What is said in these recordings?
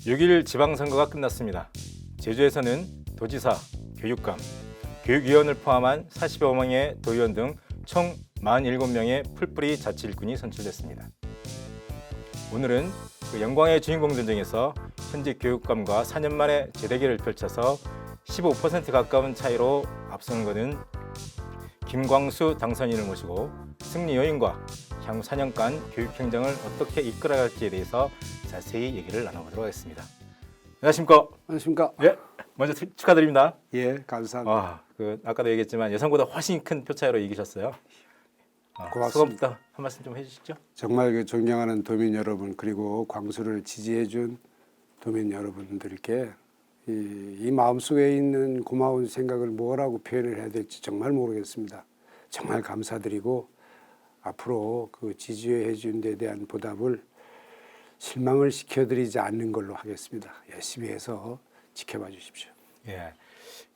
6일 지방선거가 끝났습니다. 제주에서는 도지사, 교육감, 교육위원을 포함한 40여 명의 도의원 등 총 47명의 풀뿌리 자치일꾼이 선출됐습니다. 오늘은 그 영광의 주인공전 중에서 현직 교육감과 4년 만에 재대결을 펼쳐서 15% 가까운 차이로 압승을 거둔 김광수 당선인을 모시고 승리 요인과 향후 4년간 교육행정을 어떻게 이끌어갈지에 대해서 자세히 얘기를 나눠보도록 하겠습니다. 안녕하십니까? 안녕하십니까? 예, 먼저 축하드립니다. 예, 감사합니다. 아까도 얘기했지만 예상보다 훨씬 큰 표 차이로 이기셨어요. 고맙습니다. 소감부터 한 말씀 좀 해주시죠. 정말 그 존경하는 도민 여러분 그리고 광수를 지지해준 도민 여러분들께 이 마음속에 있는 고마운 생각을 뭐라고 표현을 해야 될지 정말 모르겠습니다. 정말 감사드리고 앞으로 그 지지해 준 데 대한 보답을 실망을 시켜드리지 않는 걸로 하겠습니다. 열심히 해서 지켜봐 주십시오. 예,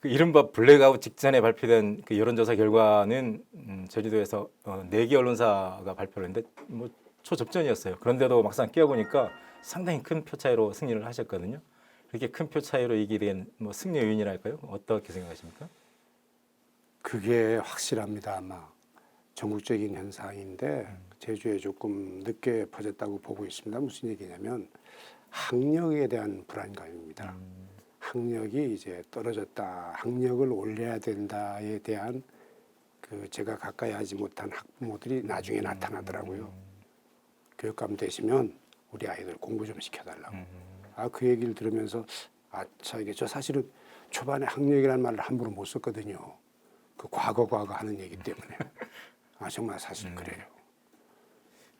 그 이른바 블랙아웃 직전에 발표된 그 여론조사 결과는 제주도에서 4개 언론사가 발표를 했는데 뭐 초접전이었어요. 그런데도 막상 끼워보니까 상당히 큰 표 차이로 승리를 하셨거든요. 그렇게 큰 표 차이로 이기게 된 뭐 승리 요인이랄까요? 어떻게 생각하십니까? 그게 확실합니다. 아마 전국적인 현상인데 제주에 조금 늦게 퍼졌다고 보고 있습니다. 무슨 얘기냐면 학력에 대한 불안감입니다. 학력이 이제 떨어졌다, 학력을 올려야 된다에 대한 그 제가 가까이 하지 못한 학부모들이 나중에 나타나더라고요. 교육감 되시면 우리 아이들 공부 좀 시켜달라고. 그 얘기를 들으면서 이게 저 사실은 초반에 학력이라는 말을 함부로 못 썼거든요. 그 과거 하는 얘기 때문에. 정말 사실 그래요.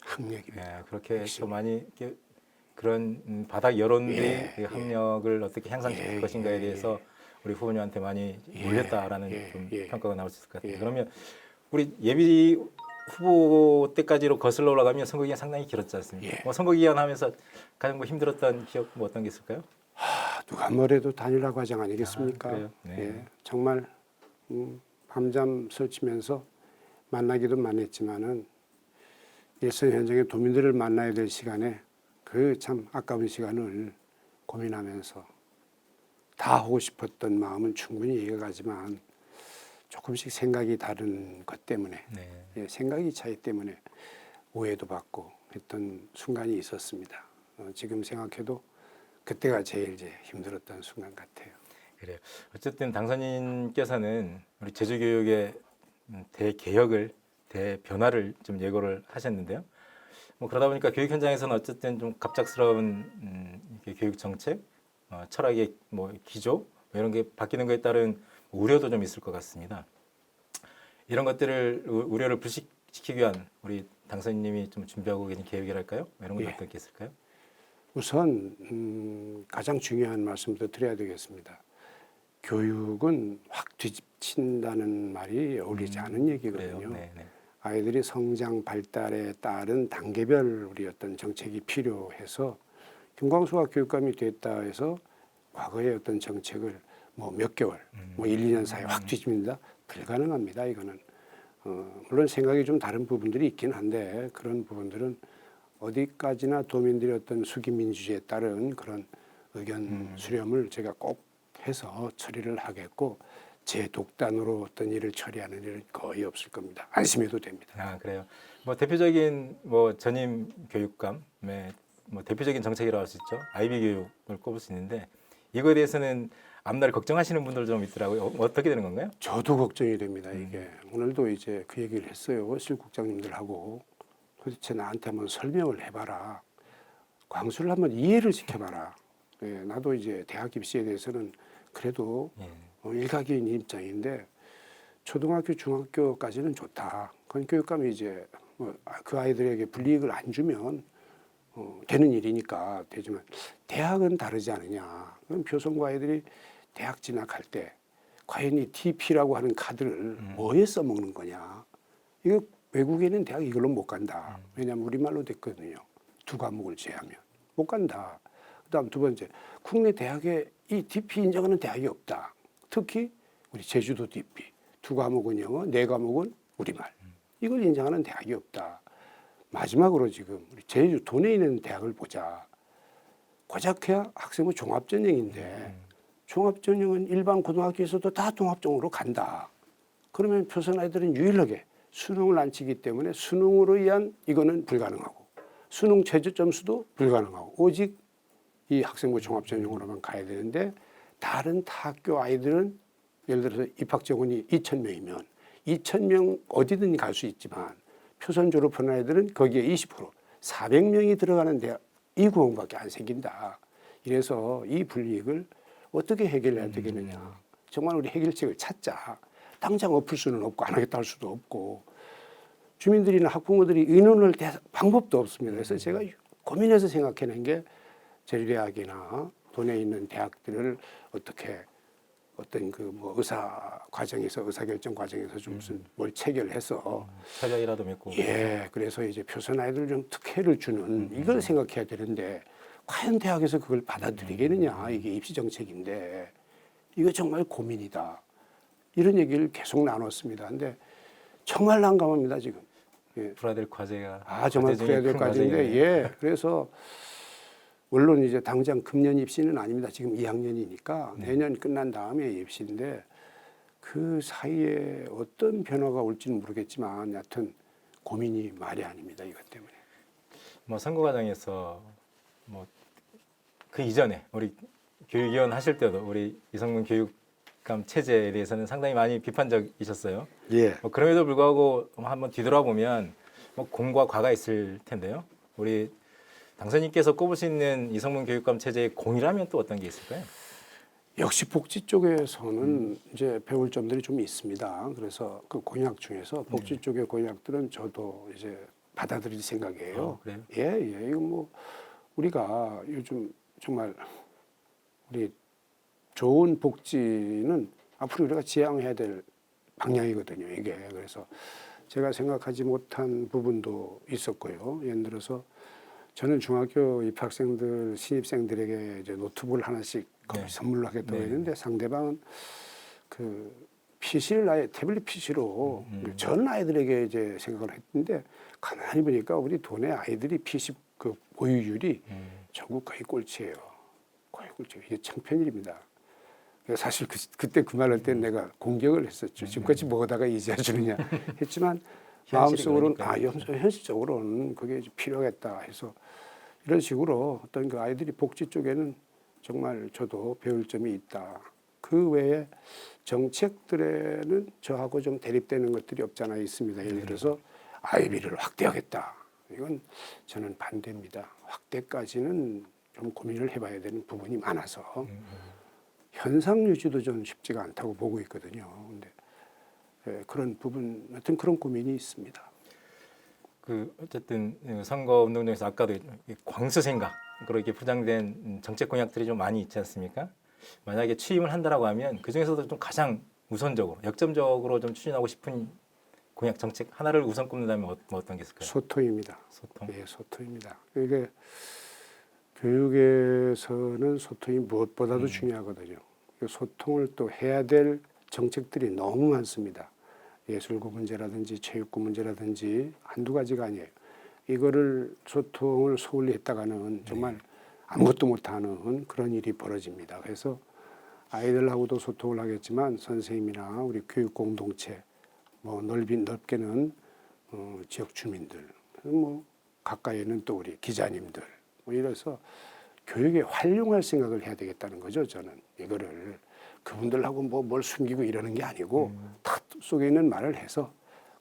학력입니다. 예, 그렇게 또 많이 이렇게 그런 바닥 여론들이 그 학력을 어떻게 향상시킬 것인가에 대해서 우리 후보님한테 많이 몰렸다라는 좀 평가가 나올 수 있을 것 같아요. 그러면 우리 예비 후보 때까지로 거슬러 올라가면 선거 기간 상당히 길었지 않습니까? 뭐 선거 기간 하면서 가장 뭐 힘들었던 기억 뭐 어떤 게 있을까요? 누가 뭐래도 단일화 과정 아니겠습니까? 그래요? 네. 정말 밤잠 설치면서 만나기도 많았지만은 일선 현장의 도민들을 만나야 될 시간에 그 참 아까운 시간을 고민하면서 다 하고 싶었던 마음은 충분히 이해가지만 조금씩 생각이 다른 것 때문에 생각이 차이 때문에 오해도 받고 했던 순간이 있었습니다. 지금 생각해도 그때가 제일 이제 힘들었던 순간 같아요. 그래요. 어쨌든 당선인께서는 우리 제주교육의 대개혁을 대변화를 좀 예고를 하셨는데요. 뭐 그러다 보니까 교육 현장에서는 어쨌든 좀 갑작스러운 교육 정책, 철학의 뭐 기조 뭐 이런 게 바뀌는 것에 따른 우려도 좀 있을 것 같습니다. 이런 것들을 우려를 불식시키기 위한 우리 당선인님이 좀 준비하고 계신 계획이랄까요? 이런 건 어떤 게 있을까요? 우선 가장 중요한 말씀도 드려야 되겠습니다. 교육은 확 뒤집친다는 말이 어울리지 않은 얘기거든요. 아이들이 성장 발달에 따른 단계별 우리 어떤 정책이 필요해서 김광수가 교육감이 됐다 해서 과거의 어떤 정책을 뭐 몇 개월, 뭐 1, 2년 사이에 확 뒤집는다? 불가능합니다. 이거는 물론 생각이 좀 다른 부분들이 있긴 한데 그런 부분들은 어디까지나 도민들의 어떤 수기민주주의에 따른 그런 의견 수렴을 제가 꼭 해서 처리를 하겠고 제 독단으로 어떤 일을 처리하는 일은 거의 없을 겁니다. 안심해도 됩니다. 그래요. 뭐 대표적인 뭐 전임 교육감의 뭐 대표적인 정책이라고 할 수 있죠. 아이비 교육을 꼽을 수 있는데 이거에 대해서는 앞날 걱정하시는 분들 좀 있더라고요. 어떻게 되는 건가요? 저도 걱정이 됩니다. 이게 오늘도 이제 그 얘기를 했어요. 실국장님들하고 도대체 나한테 한번 설명을 해봐라. 광수를 한번 이해를 시켜봐라. 나도 이제 대학 입시에 대해서는 그래도 일가견인 입장인데 초등학교, 중학교까지는 좋다. 그건 교육감이 이제 그 아이들에게 불이익을 안 주면 되는 일이니까 되지만 대학은 다르지 않느냐. 그럼 표성고 아이들이 대학 진학할 때 과연 이 TP라고 하는 카드를 뭐에 써먹는 거냐. 이거 외국에는 대학 이걸로 못 간다. 왜냐하면 우리말로 됐거든요. 2과목을 제하면 못 간다. 그다음 두 번째, 국내 대학에 이 DP 인정하는 대학이 없다. 특히 우리 제주도 DP 2과목은 영어, 4과목은 우리말. 이걸 인정하는 대학이 없다. 마지막으로 지금 우리 제주 도내에 있는 대학을 보자. 고작 해야 학생부 종합전형인데 종합전형은 일반 고등학교에서도 다 종합전형으로 간다. 그러면 표선 아이들은 유일하게 수능을 안 치기 때문에 수능으로 의한 이거는 불가능하고 수능 최저 점수도 불가능하고 오직 이 학생부 종합전형으로만 가야 되는데 다른 타 학교 아이들은 예를 들어서 입학 정원이 2,000명이면 2,000명 어디든 갈 수 있지만 표선 졸업한 아이들은 거기에 20% 400명이 들어가는 대학 이 구멍밖에 안 생긴다. 이래서 이 불이익을 어떻게 해결해야 되겠느냐. 정말 우리 해결책을 찾자. 당장 엎을 수는 없고 안 하겠다 할 수도 없고 주민들이나 학부모들이 의논을 대 방법도 없습니다. 그래서 제가 고민해서 생각해낸 게 제주대학이나 도내에 있는 대학들을 어떻게 어떤 그 뭐 의사 과정에서 의사결정 과정에서 좀 무슨 뭘 체결해서 차별이라도 맺고. 예, 그래서 이제 표선 아이들 좀 특혜를 주는 이걸 생각해야 되는데 과연 대학에서 그걸 받아들이겠느냐 이게 입시 정책인데 이거 정말 고민이다 이런 얘기를 계속 나눴습니다. 근데 정말 난감합니다 지금. 예. 풀어야 될 과제가 정말 과제 중에 풀어야 될 큰 과제인데 과제이네요. 예, 그래서 물론 이제 당장 금년 입시는 아닙니다. 지금 2학년이니까 내년 끝난 다음에 입시인데 그 사이에 어떤 변화가 올지는 모르겠지만 여하튼 고민이 말이 아닙니다. 이것 때문에. 뭐 선거 과정에서 뭐 그 이전에 우리 교육위원 하실 때도 우리 이성문 교육감 체제에 대해서는 상당히 많이 비판적이셨어요. 예. 뭐 그럼에도 불구하고 한번 뒤돌아보면 뭐 공과 과가 있을 텐데요. 우리 당선인께서 꼽을 수 있는 이성문 교육감 체제의 공이라면 또 어떤 게 있을까요? 역시 복지 쪽에서는 이제 배울 점들이 좀 있습니다. 그래서 그 공약 중에서 복지 쪽의 공약들은 저도 이제 받아들일 생각이에요. 그래요? 예. 이거 뭐 우리가 요즘 정말 우리 좋은 복지는 앞으로 우리가 지향해야 될 방향이거든요. 이게 그래서 제가 생각하지 못한 부분도 있었고요. 예를 들어서 저는 중학교 입학생들 신입생들에게 이제 노트북을 하나씩 선물로 하겠다고 했는데 상대방은 그 PC를 아예 태블릿 PC로 전 아이들에게 이제 생각을 했는데 가만히 보니까 우리 도내 아이들이 PC 그 보유율이 전국 거의 꼴찌예요. 거의 꼴찌. 이게 창편일입니다. 사실 그때 그 말할 때 내가 공격을 했었죠. 지금까지 뭐하다가 이제야 주느냐 했지만 마음속으로는 현실적으로는 그게 필요하겠다 해서 이런 식으로 어떤 그 아이들이 복지 쪽에는 정말 저도 배울 점이 있다. 그 외에 정책들에는 저하고 좀 대립되는 것들이 없잖아 있습니다. 예를 들어서 아이비를 확대하겠다. 이건 저는 반대입니다. 확대까지는 좀 고민을 해봐야 되는 부분이 많아서 현상 유지도 좀 쉽지가 않다고 보고 있거든요. 근데 그런 부분, 하여튼 그런 고민이 있습니다. 그 어쨌든 선거 운동 중에서 아까도 광수 생각으로 이렇게 포장된 정책 공약들이 좀 많이 있지 않습니까? 만약에 취임을 한다라고 하면 그 중에서도 좀 가장 우선적으로 역점적으로 좀 추진하고 싶은 공약 정책 하나를 우선 꼽는다면 뭐 어떤 게 있을까요? 소통입니다. 소통. 예, 소통입니다. 이게 교육에서는 소통이 무엇보다도 중요하거든요. 그 소통을 또 해야 될 정책들이 너무 많습니다. 예술고 문제라든지 체육고 문제라든지 한두 가지가 아니에요. 이거를 소통을 소홀히 했다가는 정말 아무것도 못하는 그런 일이 벌어집니다. 그래서 아이들하고도 소통을 하겠지만 선생님이나 우리 교육 공동체, 뭐 넓게는 지역 주민들, 뭐 가까이에는 또 우리 기자님들, 뭐 이래서 교육에 활용할 생각을 해야 되겠다는 거죠. 저는 이거를 그분들하고 뭐 뭘 숨기고 이러는 게 아니고 다 속에 있는 말을 해서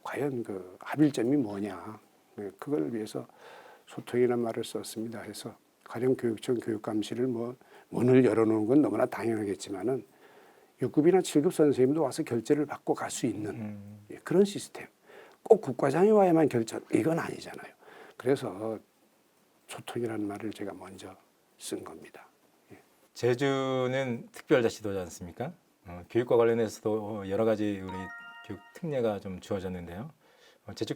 과연 그 합일점이 뭐냐 그걸 위해서 소통이라는 말을 썼습니다. 해서 가령교육청 교육감실을 뭐 문을 열어놓은 건 너무나 당연하겠지만은 6급이나 7급 선생님도 와서 결제를 받고 갈 수 있는 그런 시스템. 꼭 국과장이 와야만 결제 이건 아니잖아요. 그래서 소통이라는 말을 제가 먼저 쓴 겁니다. 제주는 특별자치도지 않습니까? 교육과 관련해서도 여러 가지 우리 교육 특례가 좀 주어졌는데요. 제주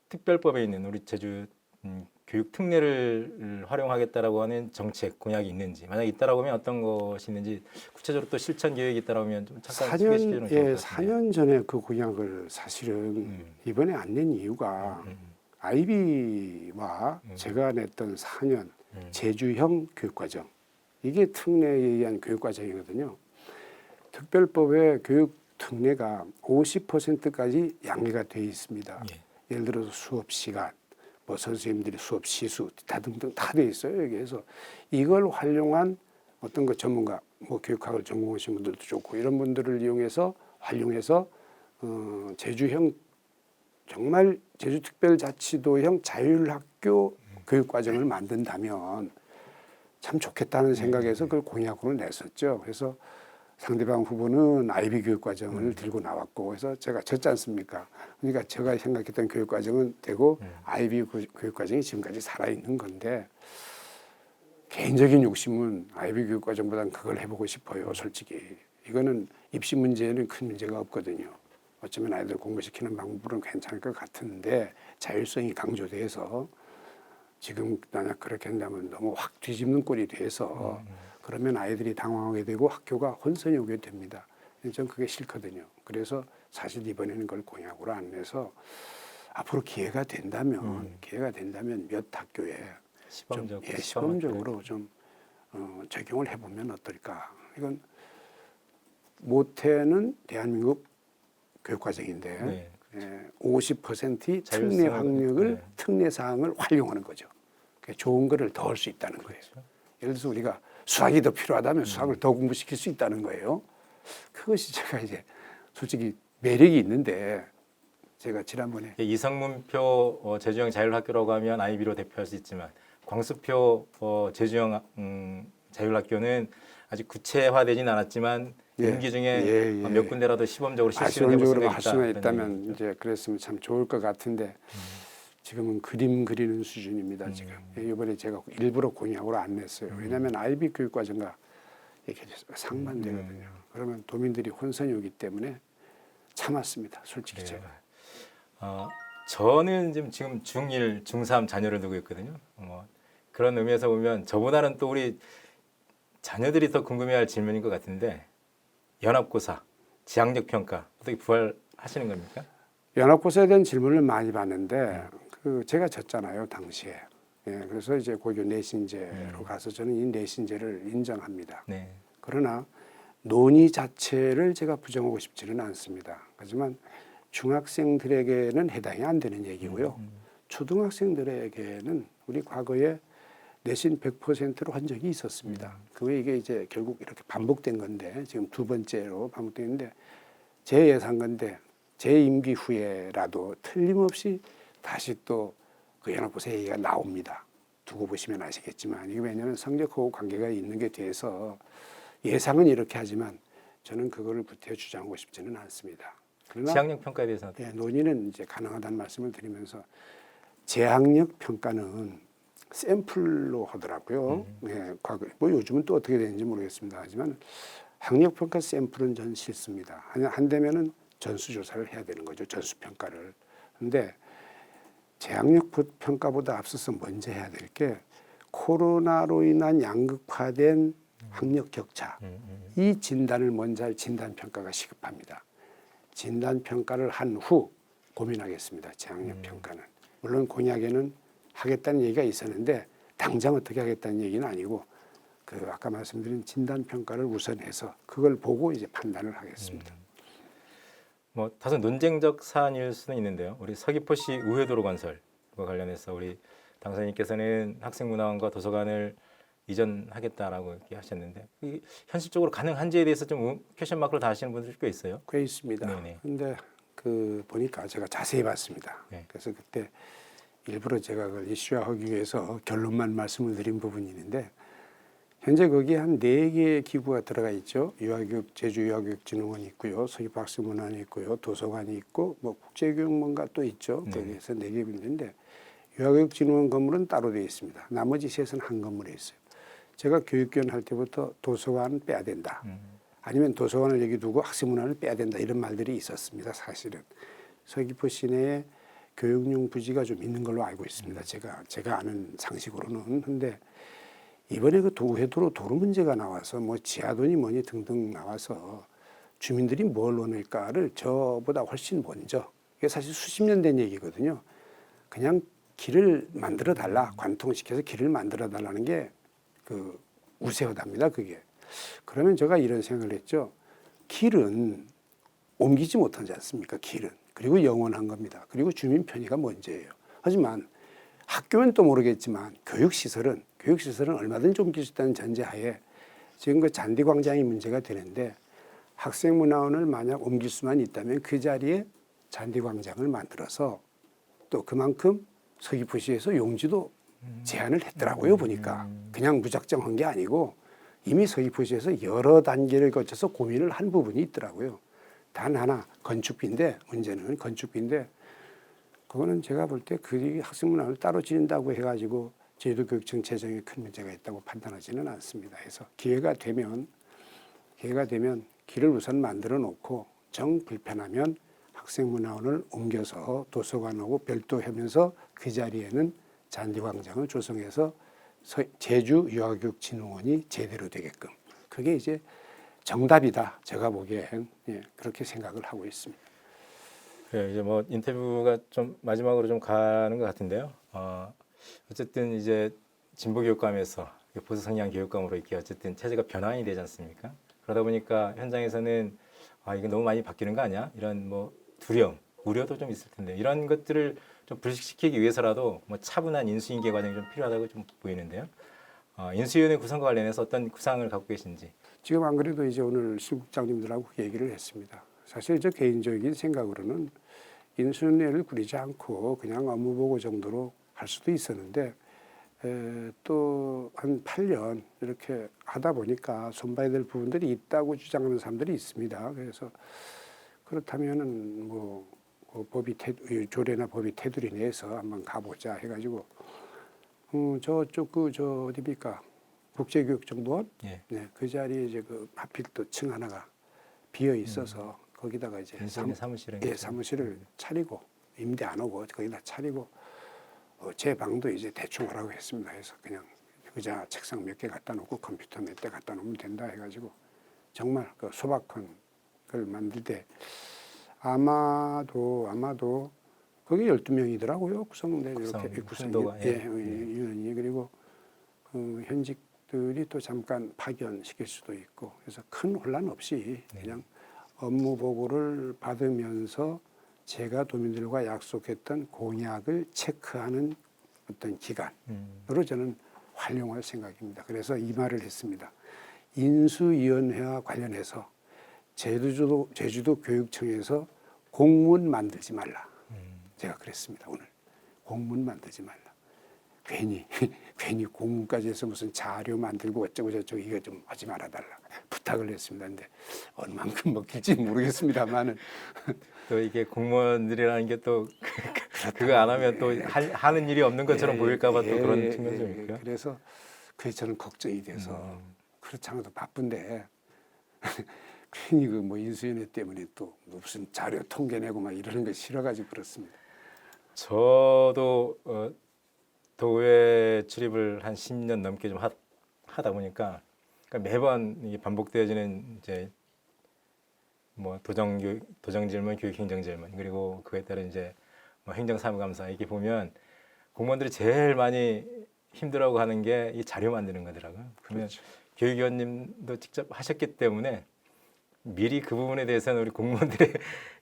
특별법에 있는 우리 제주 교육 특례를 활용하겠다라고 하는 정책 공약이 있는지 만약 있다라고 하면 어떤 것이 있는지 구체적으로 또 실천 계획이 있다라고 하면 좀 잠깐 소개시켜 주면 좋을 것 같은데. 4년 전에 그 공약을 사실은 이번에 안 낸 이유가 아이비와 제가 냈던 4년 제주형 교육과정 이게 특례에 의한 교육과정이거든요. 특별법에 교육 특례가 50%까지 양해가 되어 있습니다. 예. 예를 들어서 수업 시간, 뭐 선생님들이 수업 시수 다 등등 다 돼 있어요. 여기에서 이걸 활용한 어떤 그 전문가, 뭐 교육학을 전공하신 분들도 좋고 이런 분들을 이용해서 활용해서 제주형 정말 제주특별자치도형 자율학교 교육과정을 만든다면 참 좋겠다는 생각에서 그걸 공약으로 냈었죠. 그래서 상대방 후보는 아이비 교육과정을 들고 나왔고 그래서 제가 졌지 않습니까? 그러니까 제가 생각했던 교육과정은 되고 아이비 교육과정이 지금까지 살아있는 건데 개인적인 욕심은 아이비 교육과정보다는 그걸 해보고 싶어요. 솔직히 이거는 입시 문제에는 큰 문제가 없거든요. 어쩌면 아이들 공부시키는 방법은 괜찮을 것 같은데 자율성이 강조돼서 지금 만약 그렇게 한다면 너무 확 뒤집는 꼴이 돼서 그러면 아이들이 당황하게 되고 학교가 혼선이 오게 됩니다. 저는 그게 싫거든요. 그래서 사실 이번에는 그걸 공약으로 안 내서 앞으로 기회가 된다면 몇 학교에 시범적, 좀, 시범적으로 좀 적용을 해보면 어떨까. 이건 모태는 대한민국 교육과정인데 네. 50%의 특례 학력을 특례 사항을 활용하는 거죠. 좋은 거를 더 할 수 있다는 거예요. 예를 들어서 우리가 수학이 더 필요하다면 수학을 더 공부시킬 수 있다는 거예요. 그것이 제가 이제 솔직히 매력이 있는데 제가 지난번에 이상문표 제주형 자율학교라고 하면 아이비로 대표할 수 있지만 광수표 제주형 자율학교는 아직 구체화되진 않았지만 임기 중에 몇 군데라도 시범적으로 실시를 해볼 아시론적으로 생각이 할 수는 있다. 있다면 이제 그랬으면 참 좋을 것 같은데 지금은 그림 그리는 수준입니다. 지금 이번에 제가 일부러 공약으로 안 냈어요. 왜냐하면 아이비 교육과정과 이렇게 상반되거든요. 그러면 도민들이 혼선이 오기 때문에 참았습니다. 솔직히 제가. 저는 지금 중1, 중3 자녀를 두고 있거든요. 그런 의미에서 보면 저보다는 또 우리 자녀들이 더 궁금해할 질문인 것 같은데 연합고사, 지학력 평가 어떻게 부활하시는 겁니까? 연합고사에 대한 질문을 많이 받는데 제가 졌잖아요 당시에. 그래서 이제 고교 내신제로 가서 저는 이 내신제를 인정합니다. 네. 그러나 논의 자체를 제가 부정하고 싶지는 않습니다. 하지만 중학생들에게는 해당이 안 되는 얘기고요. 초등학생들에게는 우리 과거에 내신 100%로 한 적이 있었습니다. 그 외에 이게 이제 결국 이렇게 반복된 건데 지금 두 번째로 반복되는데 제 예상건데 제 임기 후에라도 틀림없이 다시 또 그 연합고사 얘기가 나옵니다. 두고 보시면 아시겠지만 이게 왜냐하면 성적하고 관계가 있는 게 돼서 예상은 이렇게 하지만 저는 그거를 구태 주장하고 싶지는 않습니다. 그러나 지학력 평가에 대해서는 논의는 이제 가능하다는 말씀을 드리면서 재학력 평가는 샘플로 하더라고요. 과거 뭐 요즘은 또 어떻게 되는지 모르겠습니다. 하지만 학력 평가 샘플은 전 싫습니다. 한 되면은 전수 조사를 해야 되는 거죠. 전수 평가를. 근데 재학력 평가보다 앞서서 먼저 해야 될 게 코로나로 인한 양극화된 학력 격차. 이 진단을 먼저 할 진단 평가가 시급합니다. 진단 평가를 한 후 고민하겠습니다. 재학력 평가는. 물론 공약에는 하겠다는 얘기가 있었는데 당장 어떻게 하겠다는 얘기는 아니고 그 아까 말씀드린 진단 평가를 우선해서 그걸 보고 이제 판단을 하겠습니다. 뭐 다소 논쟁적 사안일 수는 있는데요. 우리 서귀포시 우회도로 건설과 관련해서 우리 당선인께서는 학생문화원과 도서관을 이전하겠다라고 이렇게 하셨는데 현실적으로 가능한지에 대해서 좀 퀘션 마크를 다하시는 분들 꽤 있어요. 꽤 있습니다. 그런데 그 보니까 제가 자세히 봤습니다. 그래서 그때 일부러 제가 그걸 이슈화하기 위해서 결론만 말씀을 드린 부분이 있는데 현재 거기에 한 4개의 기구가 들어가 있죠. 유아교육, 제주유아교육진흥원이 있고요. 서귀포 학생문화원이 있고요. 도서관이 있고 뭐 국제교육원가 또 있죠. 거기에서 4개 있는데 유아교육진흥원 건물은 따로 되어 있습니다. 나머지 셋은 한 건물에 있어요. 제가 교육위원 할 때부터 도서관은 빼야 된다. 아니면 도서관을 여기 두고 학생문화를 빼야 된다. 이런 말들이 있었습니다. 사실은. 서귀포 시내에 교육용 부지가 좀 있는 걸로 알고 있습니다. 제가 아는 상식으로는. 근데 이번에 그 우회도로 도로 문제가 나와서 뭐 지하도니 뭐니 등등 나와서 주민들이 뭘 원할까를 저보다 훨씬 먼저 이게 사실 수십 년 된 얘기거든요. 그냥 길을 만들어 달라 관통시켜서 길을 만들어 달라는 게 그 우세하답니다. 그게. 그러면 제가 이런 생각을 했죠. 길은 옮기지 못하지 않습니까? 길은. 그리고 영원한 겁니다. 그리고 주민 편의가 먼저예요. 하지만 학교는 또 모르겠지만 교육시설은 얼마든지 옮길 수 있다는 전제하에 지금 그 잔디광장이 문제가 되는데 학생문화원을 만약 옮길 수만 있다면 그 자리에 잔디광장을 만들어서 또 그만큼 서귀포시에서 용지도 제한을 했더라고요. 보니까 그냥 무작정 한 게 아니고 이미 서귀포시에서 여러 단계를 거쳐서 고민을 한 부분이 있더라고요. 단 하나 건축비인데 문제는 건축비인데 그거는 제가 볼 때 그 학생문화를 따로 지른다고 해가지고 제주도교육청 재정에 큰 문제가 있다고 판단하지는 않습니다. 그래서 기회가 되면 길을 우선 만들어 놓고 정 불편하면 학생문화원을 옮겨서 도서관하고 별도하면서 그 자리에는 잔디광장을 조성해서 제주유아교육진흥원이 제대로 되게끔 그게 이제 정답이다. 제가 보기엔 그렇게 생각을 하고 있습니다. 네, 이제 뭐 인터뷰가 좀 마지막으로 좀 가는 것 같은데요. 어쨌든 이제 진보교육감에서 보수성향 교육감으로 이렇게 어쨌든 체제가 변환이 되지 않습니까? 그러다 보니까 현장에서는 이게 너무 많이 바뀌는 거 아니야? 이런 뭐 두려움, 우려도 좀 있을 텐데 이런 것들을 좀 불식시키기 위해서라도 뭐 차분한 인수인계 과정이 좀 필요하다고 좀 보이는데요. 인수위원회 구성과 관련해서 어떤 구상을 갖고 계신지. 지금 안 그래도 이제 오늘 실국장님들하고 얘기를 했습니다. 사실 저 개인적인 생각으로는 인수위원회를 꾸리지 않고 그냥 업무보고 정도로 할 수도 있었는데 또 한 8년 이렇게 하다 보니까 손봐야 될 부분들이 있다고 주장하는 사람들이 있습니다. 그래서 그렇다면은 뭐 조례나 법이 테두리 내에서 한번 가보자 해가지고 저쪽 저 어디입니까? 국제교육정보원 예. 네, 그 자리에 이제 그 하필 또 층 하나가 비어 있어서 거기다가 이제 사무실을 차리고 임대 안 오고 거기다 차리고 제 방도 이제 대충 하라고 했습니다. 그래서 그냥 의자 책상 몇 개 갖다 놓고 컴퓨터 몇 대 갖다 놓으면 된다 해가지고 정말 그 소박한 걸 만들 때 아마도 거기 12명이더라고요. 구성된 이렇게 위원이 그리고 현직들이 또 잠깐 파견시킬 수도 있고 그래서 큰 혼란 없이 그냥 업무 보고를 받으면서 제가 도민들과 약속했던 공약을 체크하는 어떤 기간으로 저는 활용할 생각입니다. 그래서 이 말을 했습니다. 인수위원회와 관련해서 제주도 교육청에서 공문 만들지 말라. 제가 그랬습니다. 오늘 공문 만들지 말라. 괜히 공문까지 해서 무슨 자료 만들고 어쩌고 저쩌고 이거 좀 하지 말아달라 부탁을 했습니다. 근데 얼만큼 먹힐지 모르겠습니다만은 또 이게 공무원들이라는 게 또 그거 안 하면 또 하는 일이 없는 것처럼 보일까봐 또 그런 측면도 좀 있고요. 그래서 그게 저는 걱정이 돼서 그렇지 않아도 바쁜데 괜히 그 뭐 인수위원회 때문에 또 무슨 자료 통계내고 막 이러는 거 싫어가지고 그렇습니다. 저도 도의회 출입을 한 10년 넘게 좀 하다 보니까 그러니까 매번 이게 반복되어지는 이제 뭐 도정 질문, 교육 행정 질문 그리고 그에 따른 이제 뭐 행정사무감사 이렇게 보면 공무원들이 제일 많이 힘들어하고 하는 게 이 자료 만드는 거더라고요. 그러면 그렇죠. 교육위원님도 직접 하셨기 때문에 미리 그 부분에 대해서는 우리 공무원들의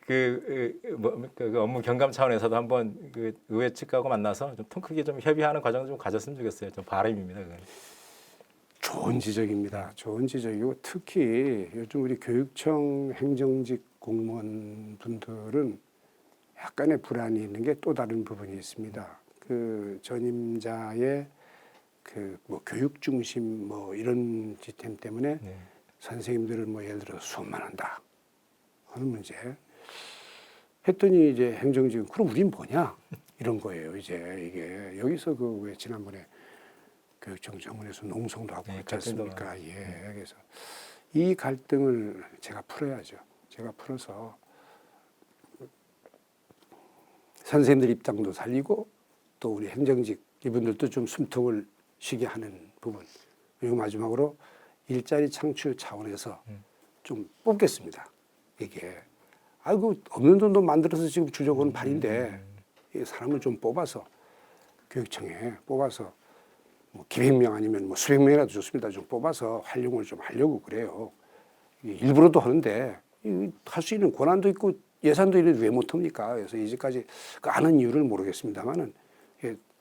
그 업무 경감 차원에서도 한번 그 의회 측하고 만나서 좀 통 크게 좀 협의하는 과정을 좀 가졌으면 좋겠어요. 좀 바람입니다. 그건. 좋은 지적입니다. 좋은 지적이고 특히 요즘 우리 교육청 행정직 공무원 분들은 약간의 불안이 있는 게 또 다른 부분이 있습니다. 그 전임자의 그 뭐 교육 중심 뭐 이런 시스템 때문에 선생님들을 뭐 예를 들어 수업만 한다 하는 문제 했더니 이제 행정직은 그럼 우린 뭐냐 이런 거예요. 이제 이게 여기서 그 왜 지난번에 교육청 정원에서 농성도 하고 그렇지 않습니까? 예. 그래서 이 갈등을 제가 풀어야죠. 제가 풀어서 선생님들 입장도 살리고 또 우리 행정직 이분들도 좀 숨통을 쉬게 하는 부분. 그리고 마지막으로 일자리 창출 차원에서 좀 뽑겠습니다. 이게 아이고 없는 돈도 만들어서 지금 주적은 발인데 이 사람을 좀 뽑아서 교육청에 뽑아서 뭐 기백 명 아니면 뭐 수백 명이라도 좋습니다. 좀 뽑아서 활용을 좀 하려고 그래요. 일부러도 하는데 할 수 있는 권한도 있고 예산도 있는데 왜 못합니까? 그래서 이제까지 그 아는 이유를 모르겠습니다만은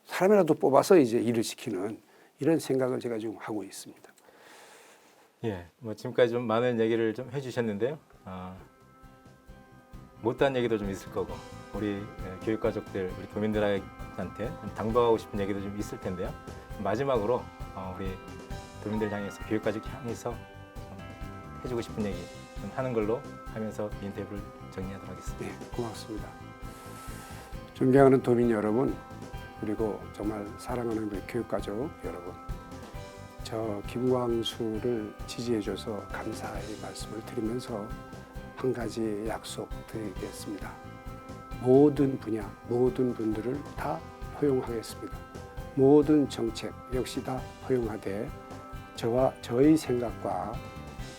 사람이라도 뽑아서 이제 일을 시키는 이런 생각을 제가 지금 하고 있습니다. 예, 뭐 지금까지 좀 많은 얘기를 좀 해주셨는데요. 못한 얘기도 좀 있을 거고 우리 교육가족들, 우리 도민들한테 좀 당부하고 싶은 얘기도 좀 있을 텐데요. 마지막으로 우리 도민들 향해서 교육가족 향해서 좀 해주고 싶은 얘기 좀 하는 걸로 하면서 인터뷰를 정리하도록 하겠습니다. 네, 고맙습니다. 존경하는 도민 여러분, 그리고 정말 사랑하는 우리 교육가족 여러분, 저 김광수를 지지해줘서 감사의 말씀을 드리면서 한 가지 약속드리겠습니다. 모든 분야, 모든 분들을 다 포용하겠습니다. 모든 정책 역시 다 포용하되 저와 저의 생각과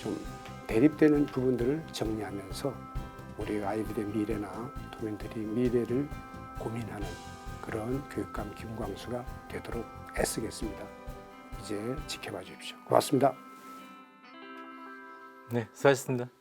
좀 대립되는 부분들을 정리하면서 우리 아이들의 미래나 도민들이 미래를 고민하는 그런 교육감 김광수가 되도록 애쓰겠습니다. 이제 지켜봐 주십시오. 고맙습니다. 네, 수고하셨습니다.